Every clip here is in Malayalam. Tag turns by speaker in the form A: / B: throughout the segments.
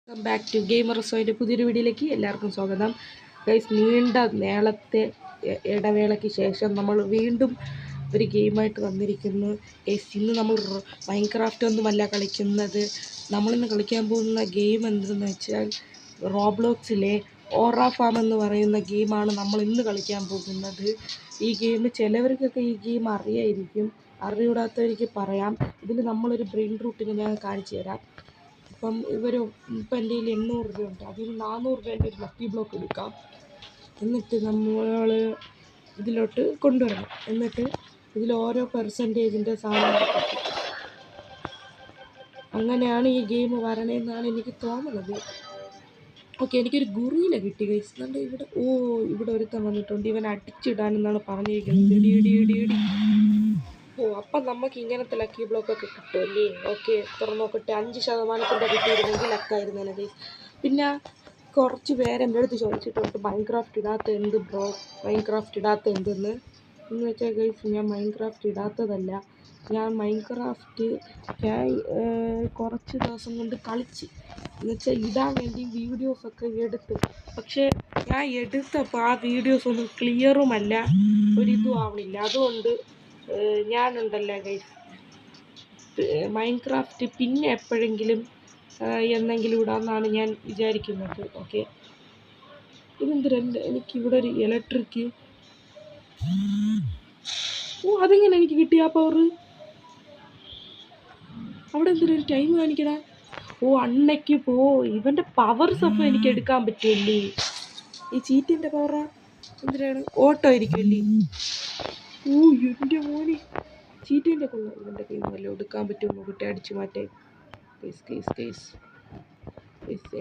A: വെൽക്കം ബാക്ക് ടു ഗെയിമർ റസോയിൻ്റെ പുതിയൊരു വീഡിയോയിലേക്ക് എല്ലാവർക്കും സ്വാഗതം. ഗൈസ്, നീണ്ട നേളത്തെ ഇടവേളയ്ക്ക് ശേഷം നമ്മൾ വീണ്ടും ഒരു ഗെയിമായിട്ട് വന്നിരിക്കുന്നു. ഗൈസ്, ഇന്ന് നമ്മൾ മൈൻക്രാഫ്റ്റ് ഒന്നുമല്ല കളിക്കുന്നത്. നമ്മളിന്ന് കളിക്കാൻ പോകുന്ന ഗെയിം എന്തെന്ന് വെച്ചാൽ റോബ്ലോക്സിലെ ഓറ ഫാം എന്ന് പറയുന്ന ഗെയിമാണ് നമ്മൾ ഇന്ന് കളിക്കാൻ പോകുന്നത്. ഈ ഗെയിം ചിലവർക്കൊക്കെ ഈ ഗെയിം അറിയായിരിക്കും, അറിയൂടാത്തവർക്ക് പറയാം. ഇതിൽ നമ്മളൊരു ബ്രെയിൻ റൂട്ടിന് ഞാൻ കാണിച്ചു തരാം. ഇപ്പം ഇപ്പം എൻ്റെ കയ്യിൽ 800 രൂപയുണ്ട്. അതിൽ 400 രൂപേൻ്റെ ഒരു ലക്കി ബ്ലോക്ക് എടുക്കാം. എന്നിട്ട് നമ്മൾ ഇതിലോട്ട് കൊണ്ടുവരണം. എന്നിട്ട് ഇതിൽ ഓരോ പെർസെൻറ്റേജിൻ്റെ സാധനം കിട്ടും. അങ്ങനെയാണ് ഈ ഗെയിം വരണമെന്നാണ് എനിക്ക് തോന്നുന്നത്. ഓക്കെ, എനിക്കൊരു ഗുറിയില കിട്ടി ഗൈസ്. എന്നിട്ട് ഇവിടെ ഒരുത്തൻ വന്നിട്ടുണ്ട്. ഇവൻ അടിച്ചിടാനെന്നാണ് പറഞ്ഞിരിക്കുന്നത്. ഇടി. അപ്പം നമുക്ക് ഇങ്ങനത്തെ ലക്കി ബ്ലോക്കൊക്കെ കിട്ടുമല്ലേ? ഓക്കെ, തുറന്ന് നോക്കട്ടെ. 5% കിട്ടിയിരുന്നെങ്കിൽ ലക്കായിരുന്നേനെ ഗൈസ്. പിന്നെ കുറച്ച് പേര് എൻ്റെ അടുത്ത് ചോദിച്ചിട്ടുണ്ട്, മൈൻക്രാഫ്റ്റ് ഇടാത്ത എന്ത് ബ്രോ, മൈൻക്രാഫ്റ്റ് ഇടാത്ത എന്തെന്ന് വെച്ചാൽ ഗൈസ്, ഞാൻ മൈൻക്രാഫ്റ്റ് ഇടാത്തതല്ല. ഞാൻ മൈൻക്രാഫ്റ്റ് കുറച്ച് ദിവസം കൊണ്ട് കളിച്ച്, എന്നുവെച്ചാൽ ഇടാൻ വേണ്ടി വീഡിയോസൊക്കെ എടുത്തു. പക്ഷേ ഞാൻ എടുത്തപ്പോൾ ആ വീഡിയോസ് ഒന്നും ക്ലിയറുമല്ല, ഒരിതും ആവണില്ല. അതുകൊണ്ട് ഞാനുണ്ടല്ലോ ഗൈസ്, മൈൻക്രാഫ്റ്റ് പിന്നെ എപ്പോഴെങ്കിലും എന്നെങ്കിലും ഇടാമെന്നാണ് ഞാൻ വിചാരിക്കുന്നത്. ഓക്കെ, ഇതെന്തിരണ്ട് എനിക്കിവിടെ ഒരു ഇലക്ട്രിക്. അതെങ്ങനെ എനിക്ക് കിട്ടി ആ പവർ? അവിടെ എന്തിനൊരു ടൈം കാണിക്കടാ. അണ്ണയ്ക്ക് ഇവൻ്റെ പവർസ് അപ്പോൾ എനിക്ക് എടുക്കാൻ പറ്റുമല്ലേ? ഈ ചീറ്റിൻ്റെ പവറാ എന്തിനാണ്? ഓട്ടോ ആയിരിക്കുമല്ലേ? എൻ്റെ മോനെ, ചീറ്റിൻ്റെ കൊള്ള ഇവൻ്റെ കയ്യിൽ നിന്നല്ലോ എടുക്കാൻ പറ്റുമോ നോക്കട്ടെ. അടിച്ചു മാറ്റേ കേസ്.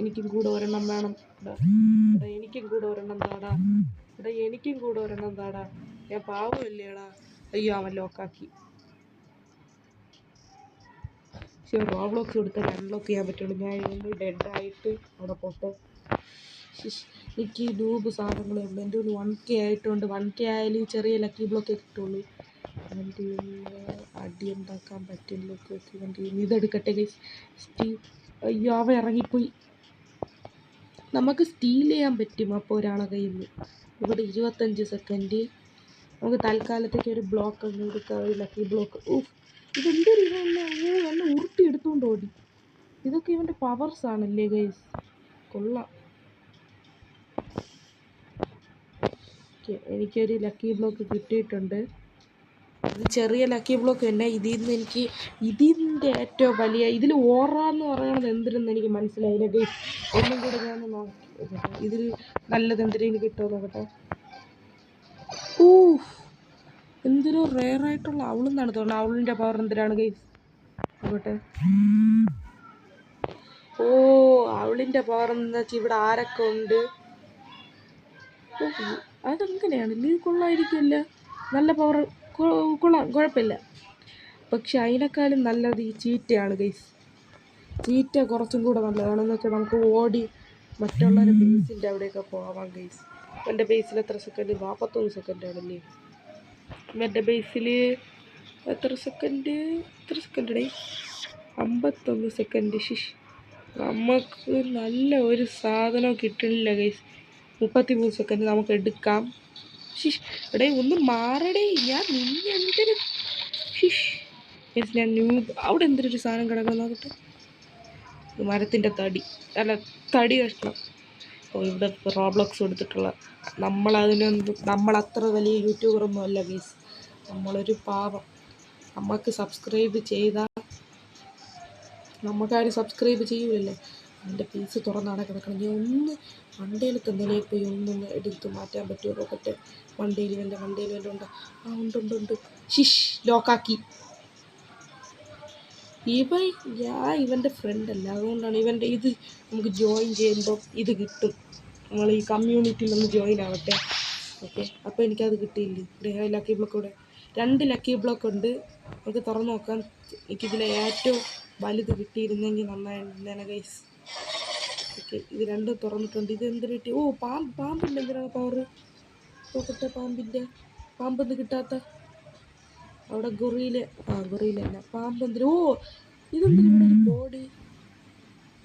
A: എനിക്കും കൂടെ ഒരെണ്ണം വേണം. എനിക്കും കൂടെ ഒരെണ്ണം താടാ. ഞാൻ പാവമല്ലേടാ. അയ്യോ, അവൻ ലോക്കാക്കി. പക്ഷേ റോബ്ലോക്സ് കൊടുത്താൽ അൺലോക്ക് ചെയ്യാൻ പറ്റുള്ളൂ. ഞാൻ ഇന്ന് ഡെഡായിട്ട് അവിടെ പോട്ടെ. എനിക്ക് ഡൂബ് സാധനങ്ങളേ ഉള്ളൂ. എൻ്റെ ഒരു 1K ആയിട്ടുണ്ട്. 1K ആയാലും ചെറിയ ലക്കി ബ്ലോക്കേ കിട്ടുള്ളൂ. എൻ്റെ അടി ഉണ്ടാക്കാൻ പറ്റില്ല. ഇതെടുക്കട്ടെ ഗൈസ്. അയ്യോ, അവ ഇറങ്ങിപ്പോയി. നമുക്ക് സ്റ്റീൽ ചെയ്യാൻ പറ്റും അപ്പോൾ ഒരാളെ കയ്യിൽ നിന്ന്. ഇവിടെ 25 സെക്കൻഡ്. നമുക്ക് തൽക്കാലത്തേക്ക് ഒരു ബ്ലോക്ക് ഒന്ന് എടുക്കാം, ഒരു ലക്കി ബ്ലോക്ക്. ഇതെന്തൊരു എന്നെ ഉരുട്ടി എടുത്തുകൊണ്ട് ഓടി. ഇതൊക്കെ ഇവൻ്റെ പവേഴ്സ് ആണല്ലേ ഗൈസ്? കൊള്ളാം. ഓക്കെ, എനിക്കൊരു ലക്കി ബ്ലോക്ക് കിട്ടിയിട്ടുണ്ട്. ഇത് ചെറിയ ലക്കി ബ്ലോക്ക് തന്നെ. ഇതിൻ്റെ ഏറ്റവും വലിയ ഇതിൽ ഓറാന്ന് പറയണത് എന്തിനെന്ന് എനിക്ക് മനസ്സിലായില്ല ഗൈസ്. ഒന്നും കൂടെ ഞാൻ നോക്കി ഇതിൽ നല്ലത് എന്തിനേലും കിട്ടുമോ നോക്കട്ടെ. എന്തിനോ റെയറായിട്ടുള്ള അവളെന്നാണ് തോന്നുന്നത്. അവളിൻ്റെ പവർ എന്തിനാണ് ഗൈസ് നോക്കട്ടെ. അവളിൻ്റെ പവർ എന്ന് വെച്ചാൽ ഇവിടെ ആരൊക്കെ ഉണ്ട്. അതെങ്ങനെയാണ്? ഇത് കൊള്ളായിരിക്കുമല്ല, നല്ല പവർ കൊള്ളാം, കുഴപ്പമില്ല. പക്ഷെ അതിനേക്കാളും നല്ലത് ഈ ചീറ്റയാണ് ഗൈസ്. ചീറ്റ കുറച്ചും കൂടെ നല്ലതാണെന്ന് വെച്ചാൽ നമുക്ക് ഓടി മറ്റുള്ളവരുടെ ബേസിൻ്റെ അവിടെയൊക്കെ പോവാം ഗൈസ്. എൻ്റെ ബേസിൽ എത്ര സെക്കൻഡ്? 41 സെക്കൻഡ് ആണല്ലേ. എൻ്റെ ബേസിൽ എത്ര സെക്കൻഡ് ഡേ? 51 സെക്കൻഡ്. നമുക്ക് നല്ല ഒരു സാധനം കിട്ടണില്ല ഗൈസ്. 33 സെക്കൻഡ് നമുക്ക് എടുക്കാം. എടേ ഒന്ന് മാറടേ. ഞാൻ എന്തൊരു അവിടെ എന്തൊരു സാധനം കിടക്കാൻ നോക്കട്ടെ. മരത്തിൻ്റെ തടി കഷ്ണം. ഇവിടെ റോബ്ലോക്സ് കൊടുത്തിട്ടുള്ള നമ്മളത്ര വലിയ യൂട്യൂബറൊന്നും അല്ല ഗൈസ്. നമ്മളൊരു പാവം. നമുക്ക് സബ്സ്ക്രൈബ് ചെയ്താൽ നമുക്കാരും സബ്സ്ക്രൈബ് ചെയ്യൂലല്ലേ. എൻ്റെ പീസ് തുറന്നാണ് കിടക്കണം. ഞാൻ ഒന്ന് മണ്ടയിലത്തെ നിലയിൽ പോയി ഒന്നൊന്ന് എടുത്ത് മാറ്റാൻ പറ്റുമോ നോക്കട്ടെ. മണ്ടയിൽ വല്ലതും ഉണ്ടോ? ഉണ്ട്. ലോക്കാക്കി. ഇവൻ്റെ ഫ്രണ്ടല്ല, അതുകൊണ്ടാണ് ഇവൻ്റെ ഇത് നമുക്ക് ജോയിൻ ചെയ്യുമ്പോൾ ഇത് കിട്ടും. നമ്മൾ ഈ കമ്മ്യൂണിറ്റിയിലൊന്ന് ജോയിൻ ആവട്ടെ. ഓക്കെ, അപ്പോൾ എനിക്കത് കിട്ടിയില്ലേ. ലക്കി ബ്ലോക്ക് കൂടെ 2 ലക്കി ബ്ലോക്ക് ഉണ്ട്. നമുക്ക് തുറന്ന് നോക്കാം. എനിക്കിതിലെ ഏറ്റവും വലുത് കിട്ടിയിരുന്നെങ്കിൽ നന്നായിരുന്നേനെ ഗൈസ്. ഓക്കെ, ഇത് 2 തുറന്നിട്ടുണ്ട്. ഇത് എന്തിനു കിട്ടി? പാമ്പിൻ്റെ എന്തിനാണ് പവർ നോക്കട്ടെ. പാമ്പെന്ത് കിട്ടാത്ത അവിടെ ഗൊറിയിലല്ല പാമ്പ് എന്തിനു? ഇതെന്തിനു ഇവിടെ ഒരു ബോഡി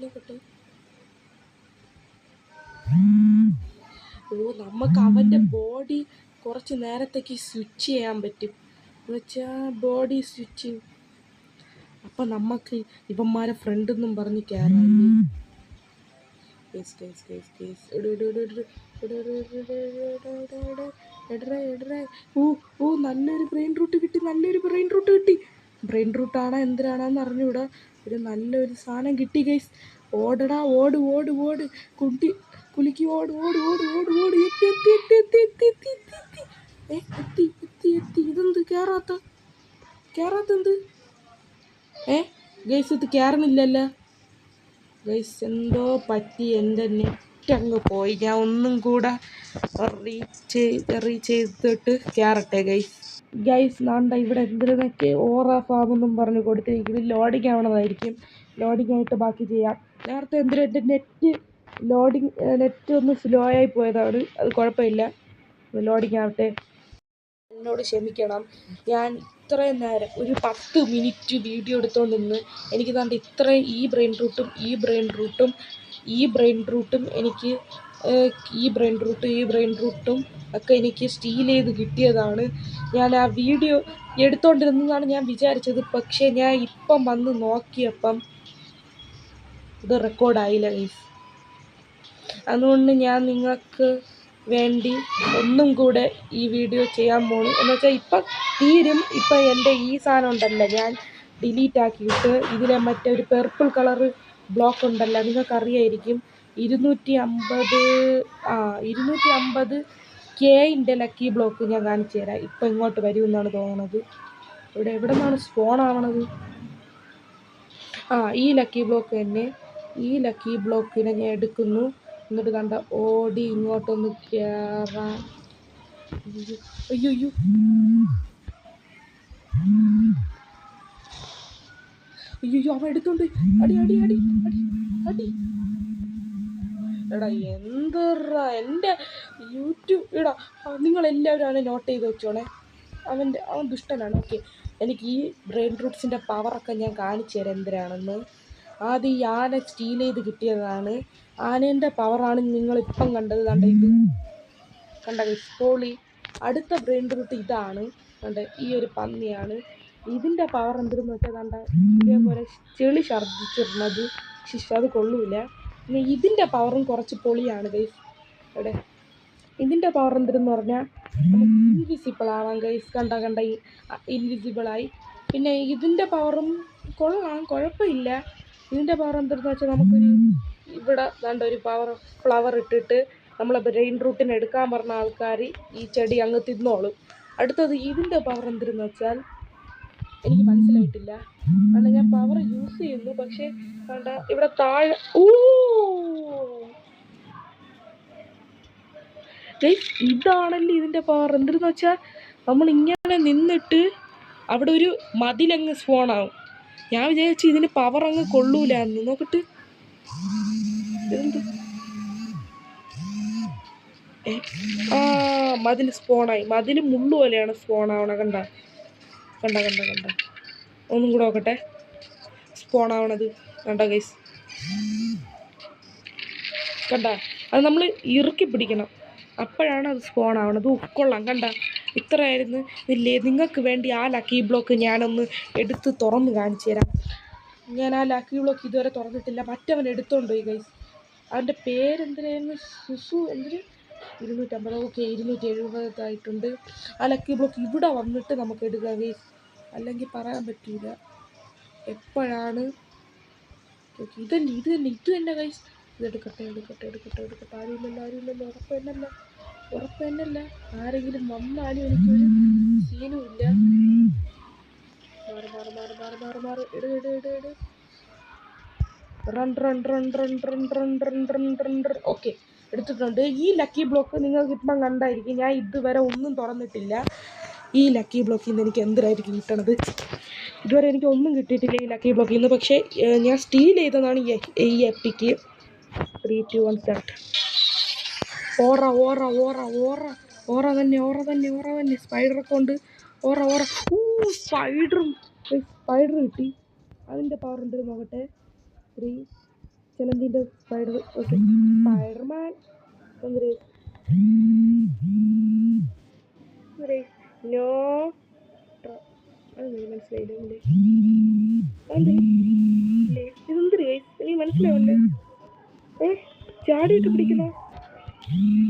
A: നോക്കട്ടെ. ഓ, നമുക്ക് അവൻ്റെ ബോഡി കുറച്ച് നേരത്തേക്ക് സ്വിച്ച് ചെയ്യാൻ പറ്റും എന്ന് വെച്ചാൽ ബോഡി സ്വിച്ചിങ്. അപ്പം നമുക്ക് ഇവന്മാരെ ഫ്രണ്ട് എന്നും പറഞ്ഞ് കയറാം. ഓ, നല്ലൊരു ബ്രെയിൻ റൂട്ട് കിട്ടി, നല്ലൊരു ബ്രെയിൻ റൂട്ട് കിട്ടി. ബ്രെയിൻ റൂട്ടാണോ എന്തിനാണെന്ന് അറിഞ്ഞൂടാ, ഒരു നല്ലൊരു സാധനം കിട്ടി ഗൈസ്. ഓടടാ, ഓട് ഓട് ഓട്, കുലുക്കി ഓട് ഓട് ഓട് ഓട് ഓട്. എത്തി എത്തി എത്തി എത്തി എത്തി എത്തി എത്തി എത്തി എത്തി എത്തി. ഇതെന്ത് കേറാത്തെന്ത്? ഗൈസ് ഇത് കയറുന്നില്ലല്ലോ ഗൈസ്. എന്തോ പറ്റി, എൻ്റെ നെറ്റ് അങ്ങ് പോയി. ഞാൻ ഒന്നും കൂടെ റീച്ച് ചെയ്തിട്ട് കയറട്ടെ ഗൈസ്. നാണ്ട ഇവിടെ എന്തിനൊക്കെ ഓറ ഫാം എന്നും പറഞ്ഞ് കൊടുത്തിരിക്കുന്നത്. ലോഡിങ് ആവണതായിരിക്കും. ലോഡിങ് ആയിട്ട് ബാക്കി ചെയ്യാം. നേരത്തെ എന്തിനും എൻ്റെ നെറ്റ് ഒന്ന് സ്ലോ ആയി പോയതാണ്. അത് കുഴപ്പമില്ല, ലോഡിങ് ആവട്ടെ. എന്നോട് ക്ഷമിക്കണം. ഞാൻ ഇത്രയും നേരം ഒരു 10 മിനിറ്റ് വീഡിയോ എടുത്തുകൊണ്ട് നിന്ന് എനിക്ക് താണ്ട് ഇത്രയും ഈ ബ്രെയിൻ റൂട്ടും എനിക്ക് ഈ ബ്രെയിൻ റൂട്ടും ഒക്കെ എനിക്ക് സ്റ്റീൽ ചെയ്ത് കിട്ടിയതാണ്. ഞാൻ ആ വീഡിയോ എടുത്തുകൊണ്ടിരുന്നതാണ് ഞാൻ വിചാരിച്ചത്. പക്ഷേ ഞാൻ ഇപ്പം വന്ന് നോക്കിയപ്പം ഇത് റെക്കോർഡായില്ല ഗൈസ്. അതുകൊണ്ട് ഞാൻ നിങ്ങൾക്ക് വേണ്ടി ഒന്നും കൂടെ ഈ വീഡിയോ ചെയ്യാൻ പോകുന്നു. എന്ന് വെച്ചാൽ ഇപ്പം തീരും. ഇപ്പം എൻ്റെ ഈ സാധനം ഉണ്ടല്ലോ, ഞാൻ ഡിലീറ്റ് ആക്കിയിട്ട് ഇതിലെ മറ്റൊരു പെർപ്പിൾ കളറ് ബ്ലോക്ക് ഉണ്ടല്ലോ, നിങ്ങൾക്കറിയായിരിക്കും. 250 Kൻ്റെ ലക്കി ബ്ലോക്ക് ഞാൻ കാണിച്ചു തരാം. ഇപ്പം ഇങ്ങോട്ട് വരുമെന്നാണ് തോന്നുന്നത്. എവിടെ നിന്നാണ് സ്പോൺ ആവണത്? ഈ ലക്കി ബ്ലോക്ക് തന്നെ. ഈ ലക്കി ബ്ലോക്കിനെ ഞാൻ എടുക്കുന്നു. എന്നിട്ട് കണ്ട ഓടി ഇങ്ങോട്ടൊന്ന് കയറാൻ. അയ്യോ, അവൻ എടുത്തോണ്ട് അടി അടി അടി അടി അടി. എടാ എന്തറാ എൻ്റെ യൂട്യൂബ്. എടാ നിങ്ങളെല്ലാവരും അവനെ നോട്ട് ചെയ്ത് വെച്ചോണേ. അവൻ ദുഷ്ടനാണ്. ഓക്കെ, എനിക്ക് ഈ ബ്രെയിൻ റൂട്ട്സിൻ്റെ പവറൊക്കെ ഞാൻ കാണിച്ചു തരാം എന്തിനാണെന്ന്. ആദ്യം ഈ ആന സ്റ്റീൽ ചെയ്ത് കിട്ടിയതാണ്. ആനേൻ്റെ പവറാണ് നിങ്ങളിപ്പം കണ്ടത്. കണ്ട പൊളി. അടുത്ത ബ്രെയിൻ റൂട്ട് ഇതാണ്. ഈ ഒരു പന്നിയാണ്. ഇതിൻ്റെ പവർ എന്തെന്ന് വെച്ചാൽ ഇതേപോലെ ചെളി ഛർദ്ദിച്ചിരുന്നത്. അത് കൊള്ളൂല. പിന്നെ ഇതിൻ്റെ പവറും കുറച്ച് പൊളിയാണ് ഗൈസ്. ഇതിൻ്റെ പവർ എന്തെന്ന് പറഞ്ഞാൽ നമുക്ക് ഇൻവിസിബിൾ ആവാം ഗൈസ്. കണ്ട ഇൻവിസിബിളായി. പിന്നെ ഇതിൻ്റെ പവറും കൊള്ളാം, കുഴപ്പമില്ല. ഇതിൻ്റെ പവർ എന്തെന്ന് വെച്ചാൽ നമുക്കൊരു ഇവിടെ ഒരു ഫ്ലവർ ഇട്ടിട്ട് നമ്മളെ ബ്രെയിൻ റൂട്ടിന് എടുക്കാൻ പറഞ്ഞ ആൾക്കാർ ഈ ചെടി അങ്ങ് തിന്നോളും. അടുത്തത് ഇതിൻ്റെ പവർ എന്തെന്ന് വെച്ചാൽ എനിക്ക് മനസ്സിലായിട്ടില്ല. കാരണം ഞാൻ പവർ യൂസ് ചെയ്യുന്നു. പക്ഷേ ഇവിടെ താഴെ ഇതാണല്ലോ ഇതിൻ്റെ പവർ. എന്തെന്ന് വെച്ചാൽ നമ്മളിങ്ങനെ നിന്നിട്ട് അവിടെ ഒരു മതിലങ്ങ് സ്പോണാവും. ഞാൻ വിചാരിച്ചു ഇതിന് പവർ അങ്ങ് കൊള്ളൂല എന്ന്. നോക്കിട്ട് മതിൽ സ്പോണായി. മതിൽ മുള്ളു പോലെയാണ് സ്പോണാവണ. കണ്ട ഒന്നും കൂടെ നോക്കട്ടെ. സ്പോണാവണത് കണ്ട ഗൈസ്. അത് നമ്മൾ ഇറുക്കി പിടിക്കണം, അപ്പോഴാണ് അത് സ്പോണാവണത്. കൊള്ളാം. ഇത്രയായിരുന്നു ഇല്ലേ. നിങ്ങൾക്ക് വേണ്ടി ആ ലക്കി ബ്ലോക്ക് ഞാനൊന്ന് എടുത്ത് തുറന്ന് കാണിച്ചു തരാം. ഞാൻ ആ ലക്കി ബ്ലോക്ക് ഇതുവരെ തുറന്നിട്ടില്ല. മറ്റവൻ എടുത്തോണ്ട് പോയി ഗൈസ്. അവൻ്റെ പേരെന്തിനായിരുന്നു? എന്തിന് 250. ഓക്കെ, 270 ആയിട്ടുണ്ട്. ആ ലക്കി ബ്ലോക്ക് ഇവിടെ വന്നിട്ട് നമുക്ക് എടുക്കാം ഗൈസ്. അല്ലെങ്കിൽ പറയാൻ പറ്റൂല എപ്പോഴാണ്. ഇത് തന്നെ ഗൈസ്. ഇതെടുക്കട്ടെ. ആരുമില്ലല്ലോ. ഉറപ്പ് തന്നെയല്ല. ആരെങ്കിലും വന്നാലും എനിക്കൊരു സീനും ഇല്ല. മാറി. ഇട്. ഓക്കെ, എടുത്തിട്ടുണ്ട്. ഈ ലക്കി ബ്ലോക്ക് നിങ്ങൾക്ക് ഇപ്പം കണ്ടായിരിക്കും. ഞാൻ ഇതുവരെ ഒന്നും തുറന്നിട്ടില്ല. ഈ ലക്കി ബ്ലോക്കിൽ നിന്ന് എനിക്ക് എന്തിനായിരിക്കും കിട്ടണത്? ഇതുവരെ എനിക്ക് ഒന്നും കിട്ടിയിട്ടില്ല ഈ ലക്കി ബ്ലോക്കിൽ നിന്ന്. പക്ഷേ ഞാൻ സ്റ്റീൽ ചെയ്തതാണ് ഈ എപ്പിക്ക്. 3, 2, 1 സ്റ്റാർട്ട്. ഓറ തന്നെ. സ്പൈഡറൊക്കെ ഉണ്ട്. ഓറ. സ്പൈഡർ കിട്ടി. അതിൻ്റെ പവർ എന്തെന്ന് നോക്കട്ടെ. 3 ചെലന്തിൻ്റെ സ്പൈഡർ. Okay, Spiderman. നോ മനസ്സിലായില്ലേ? ഇതെന്തൊരു ഗൈസ് എനിക്ക് മനസ്സിലാവില്ല. ചാടിയിട്ട് പിടിക്കണോ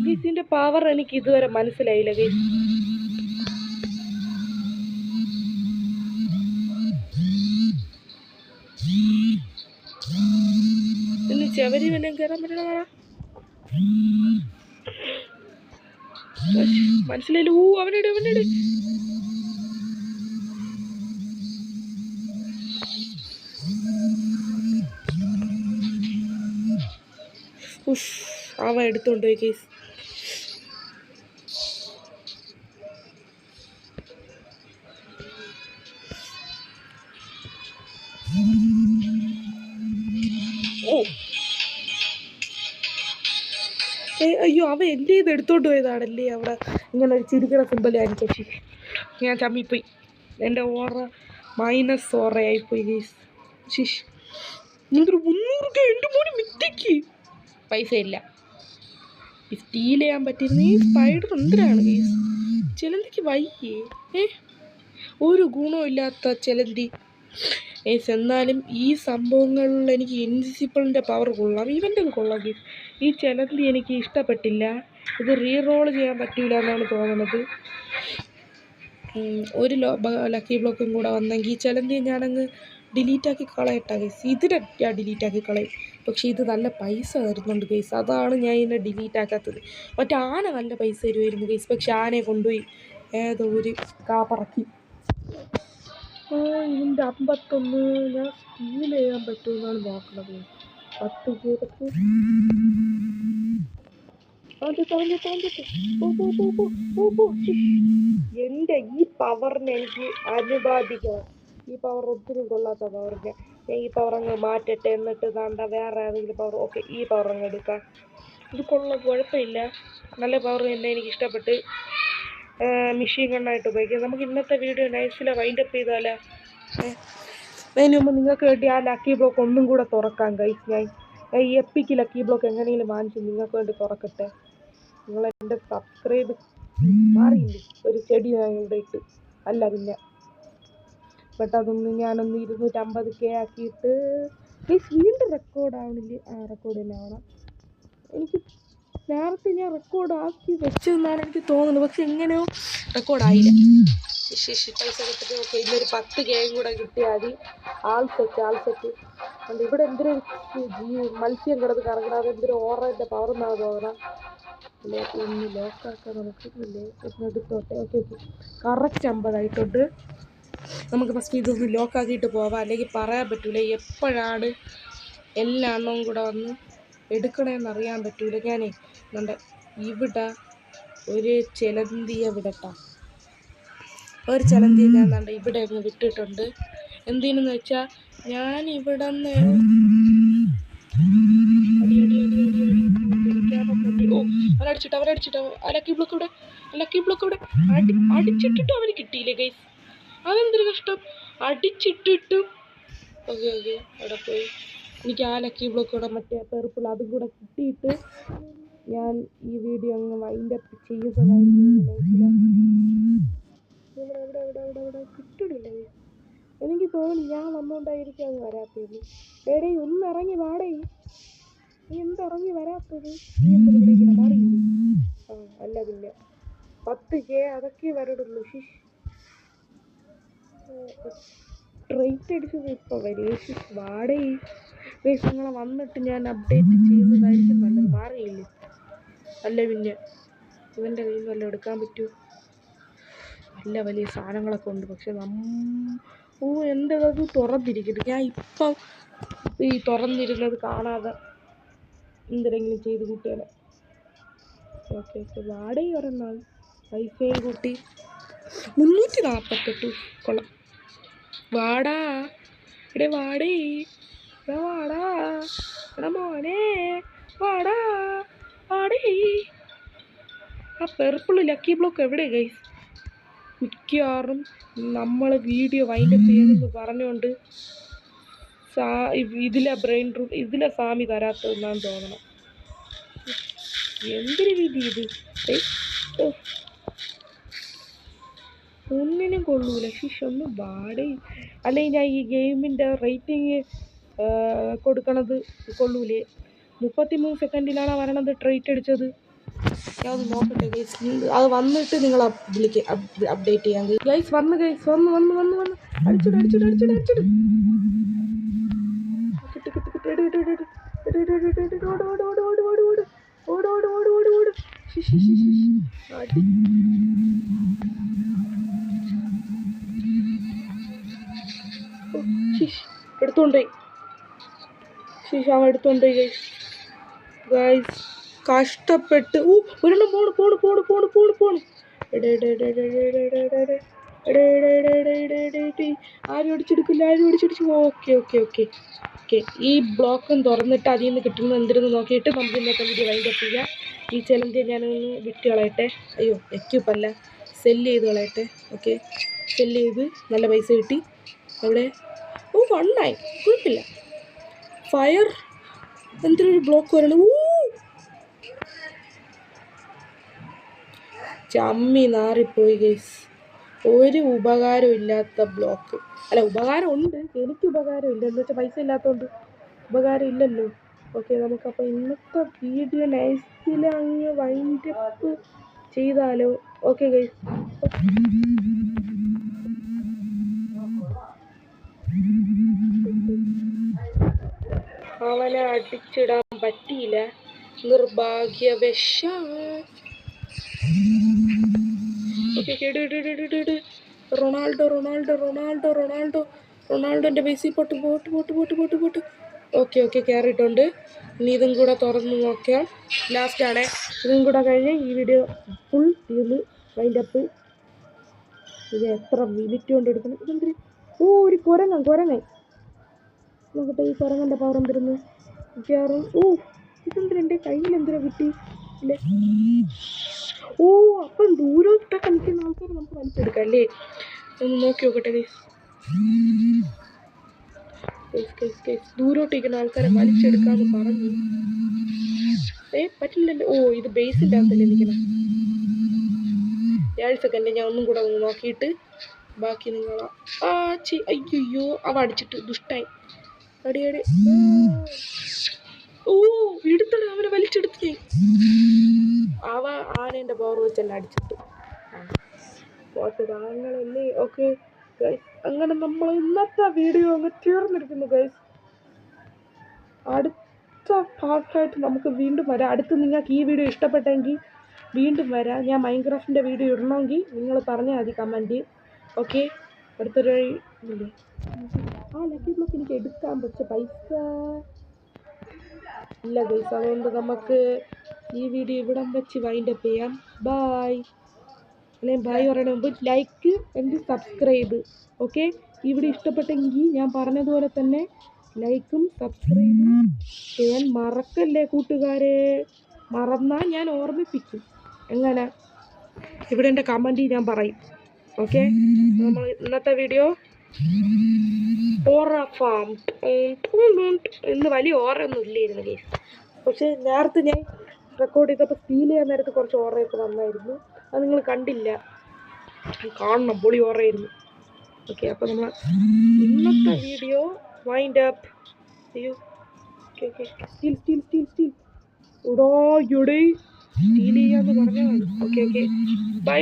A: ഗൈസിന്റെ പവർ എനിക്ക് ഇതുവരെ മനസ്സിലായില്ല ഗൈസ്. ഇന്ന് ചെവരി വല്ലതും കയറാൻ പറ്റണ മനസ്സിലായില്ല. അവനോട് അവ എടുത്തോണ്ട് പോയി കേസ്. അയ്യോ അവ എൻ്റെ ഇത് എടുത്തോണ്ട് പോയതാണല്ലേ. അവിടെ ഇങ്ങനെ ഒരു ചിരിക്കണ സിമ്പലായിരിക്കും. ഞാൻ ചമ്മിപ്പോയി. എൻ്റെ ഓറ മൈനസ് ഓറയായിപ്പോയി ഗേസ്. ശിഷ് എന്തൊരു 300 എൻ്റെ മോന് മിറ്റയ്ക്ക് പൈസ ഇല്ല. സ്റ്റീൽ ചെയ്യാൻ പറ്റിയിരുന്ന ഈ സ്പൈഡർ എന്തിനാണ് ഗേസ്? ചിലന്തിക്ക് വയ്യേ ഒരു ഗുണമില്ലാത്ത ചിലന്തി ഗേസ്. എന്നാലും ഈ സംഭവങ്ങളിൽ എനിക്ക് ഇൻവിസിബിളിൻ്റെ പവർ കൊള്ളാം. ഇവൻ്റെ കൊള്ളാം ഗേസ്. ഈ ചിലന്തി എനിക്ക് ഇഷ്ടപ്പെട്ടില്ല. ഇത് റീറോൾ ചെയ്യാൻ പറ്റില്ല എന്നാണ് തോന്നുന്നത്. ഒരു ലക്കി ബ്ലോക്കും കൂടെ വന്നെങ്കിൽ ഈ ചിലന്തി ഞാനങ്ങ് ഡിലീറ്റാക്കി കളയട്ടാ ഗേസ്. ഇതിനെ ഞാൻ ഡിലീറ്റാക്കി കളയും. പക്ഷേ ഇത് നല്ല പൈസ തരുന്നുണ്ട് ഗേസ്. അതാണ് ഞാൻ ഇതിനെ ഡിലീറ്റാക്കാത്തത്. മറ്റേ ആന നല്ല പൈസ തരുമായിരുന്നു ഗേസ്. പക്ഷെ ആനയെ കൊണ്ടുപോയി ഏതോ ഒരു കാപ്പറക്കി. ഇതിൻ്റെ 51 ഞാൻ സ്റ്റീൽ ചെയ്യാൻ പറ്റുമെന്നാണ് നോക്കുന്നത്. 10 പേർക്ക് എൻ്റെ ഈ പവറിനെ എനിക്ക് അനുപാതിക്കണം. ഈ പവർ ഒത്തിരി കൊള്ളാത്ത പവറിന് ഞാൻ ഈ പവർ അങ്ങ് മാറ്റട്ടെ. എന്നിട്ട് താണ്ട വേറെ ഏതെങ്കിലും പവർ. ഓക്കെ ഈ പവർ അങ്ങ് എടുക്കാം. ഇത് കൊള്ളാം, കുഴപ്പമില്ല. നല്ല പവർ തന്നെ എനിക്ക് ഇഷ്ടപ്പെട്ട്. മെഷീൻ ഗണ്ണായിട്ട് ഉപയോഗിക്കാം. നമുക്ക് ഇന്നത്തെ വീഡിയോ നൈസിലെ വൈൻഡപ്പ് ചെയ്താലോ? അതിന് മുമ്പ് നിങ്ങൾക്ക് വേണ്ടി ആ ലക്കി ബ്ലോക്ക് ഒന്നും കൂടെ തുറക്കാം ഗൈസ്. ഞാൻ ഈ എപ്പിക്ക് ലക്കി ബ്ലോക്ക് എങ്ങനെയെങ്കിലും വാങ്ങിച്ച് നിങ്ങൾക്ക് വേണ്ടി തുറക്കട്ടെ. നിങ്ങളെൻ്റെ സബ്സ്ക്രൈബ് മാറിയില്ലേ? ഒരു ചെടി ഞാൻ ഇവിടെ ഇട്ട് അല്ല പിന്നെ ബട്ട് അതൊന്ന് ഞാനൊന്ന് 250K ആക്കിയിട്ട് വീണ്ടും റെക്കോർഡാവണില്ലേ? റെക്കോർഡ് തന്നെ ആവണം. എനിക്ക് നേരത്തെ ഞാൻ റെക്കോർഡ് ആക്കി വെച്ചതെന്നാണ് എനിക്ക് തോന്നുന്നത്. പക്ഷെ എങ്ങനെയോ റെക്കോർഡായില്ല. പൈസ കിട്ടിട്ട് ഓക്കെ. ഇന്നൊരു 10K കൂടെ കിട്ടിയാൽ മതി. ആൾ സെറ്റ് അതുകൊണ്ട് ഇവിടെ എന്തൊരു മത്സ്യം കിടന്ന് കറങ്ങണം. അതെന്തൊരു ഓറൻ്റെ പവർ എന്നാണ് തോന്നണം. അല്ലേ ഒന്ന് ലോക്കാക്കാൻ നമുക്ക് ഇല്ലേ എടുത്തോട്ടെ. ഓക്കെ കറക്റ്റ് 50 ആയിട്ടുണ്ട്. നമുക്ക് ഫസ്റ്റ് ഇതൊന്ന് ലോക്കാക്കിയിട്ട് പോവാം. അല്ലെങ്കിൽ പറയാൻ പറ്റൂല എപ്പോഴാണ് എല്ലാ എണ്ണവും കൂടെ വന്ന് എടുക്കണമെന്ന് അറിയാൻ പറ്റൂല. ഞാനേ നമ്മുടെ ഇവിടെ ഒരു ചിലന്തിയെ വിടട്ടാ. ഒരു ചിലന്തിയെ ഞാൻ നമ്മുടെ ഇവിടെ അങ്ങ് വിട്ടിട്ടുണ്ട്. എന്തിനെന്ന് വെച്ചാൽ ഞാൻ ഇവിടെ നിന്ന് അവരടിച്ചിട്ട് ലക്കി ബ്ലോക്ക് ഇവിടെ അടിച്ചിട്ടിട്ട് അവന് കിട്ടിയില്ലേ ഗൈസ്. അതെന്തൊരു കഷ്ടം. അടിച്ചിട്ടിട്ടും ഓക്കെ അവിടെ പോയി. എനിക്ക് ആ ലക്കി ബ്ലോക്ക് കൂടെ മറ്റേ പെർപ്പിൾ അതും കൂടെ കിട്ടിയിട്ട് ഞാൻ ഈ വീഡിയോ അങ്ങ് വൈൻഡപ്പ് ചെയ്യുന്നതായിരിക്കും. ഇവിടെ കിട്ടണില്ല. എനിക്ക് തോന്നുന്നു ഞാൻ വന്നുകൊണ്ടായിരിക്കും അത് വരാത്തത്. എടേ ഒന്ന് ഇറങ്ങി വാടേ. നീ എന്തിറങ്ങി വരാത്തത്? നീ എന്തിനു വിളിക്കണം? മാറിയില്ലേ? അല്ല പിന്നെ 10K അതൊക്കെ വരടുള്ളൂ. സ്ട്രൈറ്റ് അടിച്ചത് ഇപ്പോൾ വരും. വാടേ നിങ്ങളെ വന്നിട്ട് ഞാൻ അപ്ഡേറ്റ് ചെയ്യുന്നതായിരിക്കും നല്ലത്. മാറിയില്ലേ? അല്ല പിന്നെ ഇവൻ്റെ കയ്യിൽ നിന്ന് വല്ലതും എടുക്കാൻ പറ്റുമോ? നല്ല വലിയ സാധനങ്ങളൊക്കെ ഉണ്ട്. പക്ഷെ എൻ്റെ അത് തുറന്നിരിക്കുന്നു. ഞാൻ ഇപ്പം ഈ തുറന്നിരുന്നത് കാണാതെ എന്തെങ്കിലും ചെയ്ത് കൂട്ടിയാൽ ഓക്കെ വാടകയും ഒരെണ്ണം വൈഫൈ കൂട്ടി 348 കൊള്ളാം. വാടാ എടേ വാടേ വാടാ എടാ മോനെ വാടാ വാടേ. ആ പെർപ്പിൾ ലക്കി ബ്ലോക്ക് എവിടെ ഗൈസ്? മിക്കവാറും നമ്മൾ വീഡിയോ വൈൻഡപ്പ് ചെയ്യണമെന്ന് പറഞ്ഞുകൊണ്ട് ഇതിലെ ബ്രെയിൻ റൂട്ട് ഇതിലെ സാമി തരാത്തതെന്നാണ് തോന്നണം. എന്തൊരു വിധി ഇത്. ഒന്നിനും കൊള്ളൂല. ശിഷ് ഒന്ന് ബാടേ. അല്ലെങ്കിൽ ഞാൻ ഈ ഗെയിമിൻ്റെ റേറ്റിംഗ് കൊടുക്കണത് കൊള്ളൂലേ? 33 സെക്കൻഡിലാണ് വരണത് ട്രേറ്റ് അടിച്ചത്. ഞാൻ ഒന്ന് നോക്കട്ടെ ഗൈസ്. അത് വന്നിട്ട് നിങ്ങൾ അപ്ഡേറ്റ് ചെയ്യാം ഗൈസ്. വന്ന് ഗൈസ് വന്ന് അടിച്ചിട് എടുത്തോണ്ടേ. അവൻ എടുത്തോണ്ടേ ഗൈസ്. കഷ്ടപ്പെട്ട് ഒരെണ്ണം പോണ്. ആരും അടിച്ചെടുക്കില്ല. ഓക്കെ. ഈ ബ്ലോക്കും തുറന്നിട്ട് അതിൽ നിന്ന് കിട്ടുന്ന എന്തിനെന്ന് നോക്കിയിട്ട് നമുക്ക് ഇന്നത്തെ വീഡിയോ വൈൻഡപ്പ് ചെയ്യാം. ഈ ചലഞ്ച് ഞാനൊന്ന് വിട്ട് കളയട്ടെ. അയ്യോ എക്യൂപ്പല്ല, സെല്ല് ചെയ്ത് കളയട്ടെ. ഓക്കെ, സെല്ല് ചെയ്ത് നല്ല പൈസ കിട്ടി. അവിടെ 1 കുഴപ്പമില്ല. ഫയർ എന്തിനൊരു ബ്ലോക്ക് വരണം. ചമ്മി നാറിപ്പോയി ഗൈസ്. ഒരു ഉപകാരം ഇല്ലാത്ത ബ്ലോക്ക്. അല്ല, ഉപകാരം ഉണ്ട്, എനിക്ക് ഉപകാരം ഇല്ല. എന്ന് വെച്ചാൽ പൈസ ഇല്ലാത്തതുകൊണ്ട് ഉപകാരം ഇല്ലല്ലോ. ഓക്കെ, നമുക്കപ്പോൾ ഇന്നത്തെ വീഡിയോ നൈസിൽ അങ്ങ് വൈൻഡപ്പ് ചെയ്താലോ? Okay guys. അവനെ അടിച്ചിടാൻ പറ്റിയില്ല, നിർഭാഗ്യവശാൽ. റൊണാൾഡോൻ്റെ ബേസിൽ പോട്ട്. ഓക്കെ കയറിയിട്ടുണ്ട്. ഇനി ഇതും കൂടെ തുറന്ന് നോക്കാം. ലാസ്റ്റാണ്. ഇതും കൂടെ കഴിഞ്ഞ് ഈ വീഡിയോ ഫുൾ തീർന്ന് വൈൻഡപ്പ്. ഇത് എത്ര മിനിറ്റ് കൊണ്ട് എടുക്കണം? ഇതെന്തിന്? ഒരു കുരങ്ങൻ നോക്കട്ടെ. ഈ കുരങ്ങൻ്റെ പവർ എന്തിരുന്നു മിക്കവാറും. ഇതെന്തിനാ എൻ്റെ കയ്യിൽ എന്തിനാ കിട്ടി? ഇല്ലേ, അപ്പം ദൂരോട്ടൊക്കെ നിൽക്കുന്ന ആൾക്കാർ നമുക്ക് വലിച്ചെടുക്കാം അല്ലേ? ഒന്ന് നോക്കി നോക്കട്ടെ ഗൈസ്. ദൂരോട്ട് നിൽക്കുന്ന ആൾക്കാരെ വലിച്ചെടുക്കാമെന്ന് പറഞ്ഞു. പറ്റില്ലല്ലോ. ഇത് ബേസിൻ്റെ അകത്തല്ലേ നിൽക്കണം. 7 സെക്കൻഡ് ഞാൻ ഒന്നും കൂടെ ഒന്ന് നോക്കിയിട്ട് ബാക്കി നിങ്ങളാ. അയ്യോ, അവ അടിച്ചിട്ട് ദുഷ്ടായി. അടി എടുത്തട, അവനെ വലിച്ചെടുത്ത്. അവ ആനേൻ്റെ പവർ വെച്ചെല്ലാം അടിച്ചിട്ട് താങ്കളല്ലേ. ഓക്കെ ഗൈസ്, അങ്ങനെ നമ്മൾ ഇന്നത്തെ വീഡിയോ അങ്ങ് തീർന്നിരിക്കുന്നു ഗൈസ്. അടുത്ത പാർട്ടായിട്ട് നമുക്ക് വീണ്ടും വരാം. അടുത്ത് നിങ്ങൾക്ക് ഈ വീഡിയോ ഇഷ്ടപ്പെട്ടെങ്കിൽ വീണ്ടും വരാം. ഞാൻ മൈൻക്രാഫ്റ്റിൻ്റെ വീഡിയോ ഇടണമെങ്കിൽ നിങ്ങൾ പറഞ്ഞാൽ മതി കമൻറ്റ്. ഓക്കെ, അടുത്തൊരു ഇല്ലേ ലക്കി ബ്ലോക്ക് എനിക്ക് എടുക്കാൻ പറ്റിയ പൈസ ഇല്ല ഗൈസ്. അതുകൊണ്ട് നമുക്ക് ഈ വീഡിയോ ഇവിടം വെച്ച് വൈൻഡപ്പ് ചെയ്യാം. ബായ്. അല്ലെങ്കിൽ ബായ് പറയുന്ന മുമ്പ് ലൈക്ക് ആൻഡ് സബ്സ്ക്രൈബ്. ഓക്കെ, ഈ വീഡിയോ ഇഷ്ടപ്പെട്ടെങ്കിൽ ഞാൻ പറഞ്ഞതുപോലെ തന്നെ ലൈക്കും സബ്സ്ക്രൈബും ചെയ്യാൻ മറക്കല്ലേ കൂട്ടുകാരെ. മറന്നാൽ ഞാൻ ഓർമ്മിപ്പിക്കും. എങ്ങനെ? ഇവിടെ എൻ്റെ കമൻറ്റ് ഞാൻ പറയും. ഓക്കെ, നമ്മൾ ഇന്നത്തെ വീഡിയോ ഓറ ഫാം ഇന്ന് വലിയ ഓറയൊന്നും ഇല്ലായിരുന്നു ഗൈസ്. പക്ഷേ നേരത്തെ ഞാൻ റെക്കോർഡ് ചെയ്തപ്പോൾ ഫീൽ ചെയ്യാൻ നേരത്ത് കുറച്ച് ഓറയൊക്കെ വന്നായിരുന്നു. അത് നിങ്ങൾ കണ്ടില്ല, കാണണം. പൊളി ഓറയായിരുന്നു. ഓക്കെ, അപ്പോൾ നമ്മൾ ഇന്നത്തെ വീഡിയോ വൈൻഡ് അപ്പ്. അയ്യോ, ഓക്കെ സ്റ്റീൽ ഉടോ സ്റ്റീൽ ചെയ്യാന്ന് പറഞ്ഞതാണ്. Okay bye